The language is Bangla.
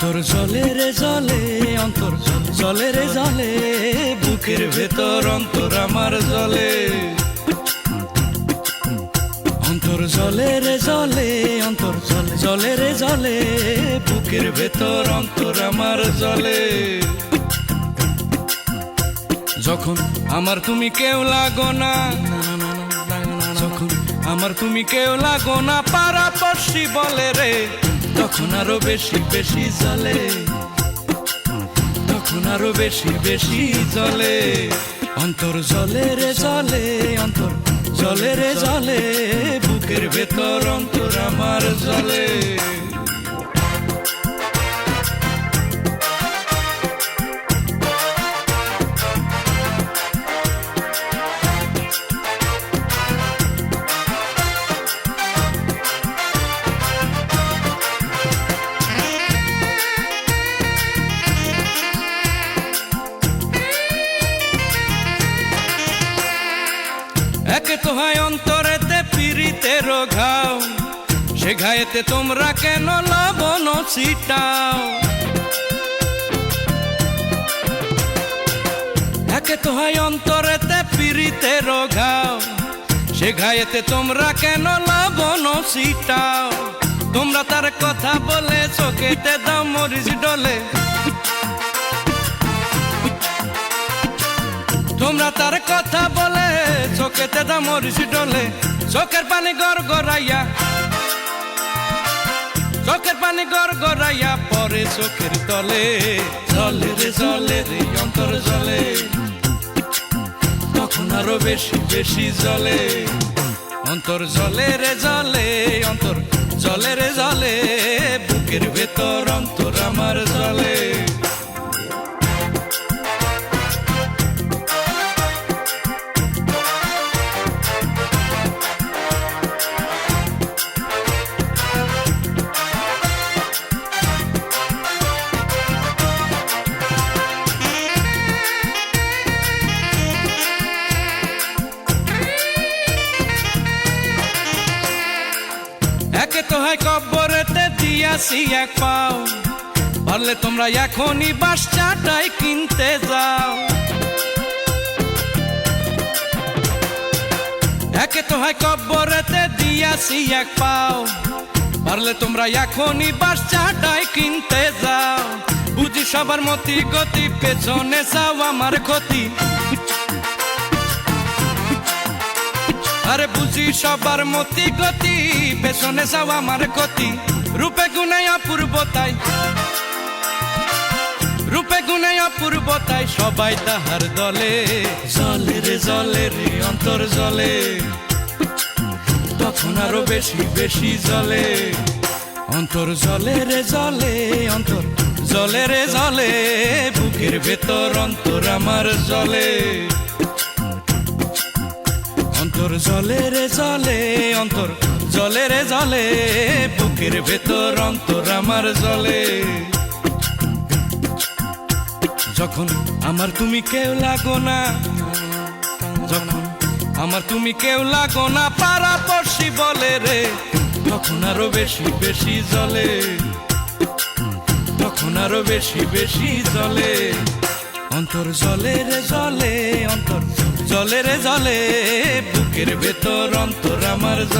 অন্তর জলে রে জলে, অন্তর জলে রে জলে, বুকের ভেতর অন্তর আমার জলে। অন্তর জলে রে জলে, অন্তর জলে রে জলে, বুকের ভেতর অন্তর আমার জলে। যখন আমার তুমি কেউ লাগো না, যখন আমার তুমি কেউ লাগো না, পাড়াপড়শি বলে রে তখন আরো বেশি বেশি জ্বলে, তখন আরো বেশি বেশি জ্বলে। অন্তর জলে রে জলে, অন্তর জলে রে জলে, বুকের ভেতর অন্তর আমার জলে। একে তো হয় অন্তরেতে পীড়িতের ঘাও, সে ঘায়েতে তোমরা কেন লবণ ছিটাও। একে তো হয় অন্তরেতে পীড়িতের ঘাও, সে ঘায়েতে তোমরা কেন লবণ ছিটাও। তোমরা তার কথা বলে চোখেতে দাও মরিচ ডলে, তোমরা তার কথা বলে চোখেতে দাও মরিচ ডলে। চোখের পানি গড় গড়াইয়া, চোখের পানি গড় গড়াইয়া পরে চোখের তলে। জলে রে জলে রে অন্তর জলে, তখন আরো বেশি বেশি জলে। অন্তর জলে রে জলে, অন্তর জলে রে জলে, বুকের ভেতর অন্তর আমার জলে। একে তো হয় কব্বরেতে দিয়াছি এক পাও, পারলে তোমরা এখনই বাস চাটাই কিনতে যাও। একে তো হয় কব্বরেতে দিয়াছি এক পাও, পারলে তোমরা এখনই বাস চাটাই কিনতে যাও। বুঝি সবার মতি গতি, পেছনে যাও আমার ক্ষতি। আরে বুঝি সবার মতি গতি, পেছনে যাও আমার ক্ষতি। রূপে গুণে অপূর্বতাই, রূপে গুণে অপূর্বতাই সবাই তাহার দলে। জলে রে জলে রে অন্তর জলে, তখন আরো বেশি বেশি জলে। অন্তর জলে রে জলে, অন্তর জলে রে জলে, বুকের ভেতর অন্তর আমার জলে। অন্তর জলে রে জলে, অন্তর জলে রে জলে, বুকের ভেতর অন্তর আমার জলে। যখন আমার তুমি কেউ লাগো না, যখন আমার তুমি কেউ লাগো না, পাড়াপড়শি বলে রে তখন আরো বেশি বেশি জলে, তখন আরো বেশি বেশি জলে। অন্তর জলে রে জলে, অন্তর জলে রে জলে, বুকের ভেতর অন্তর আমার জলে।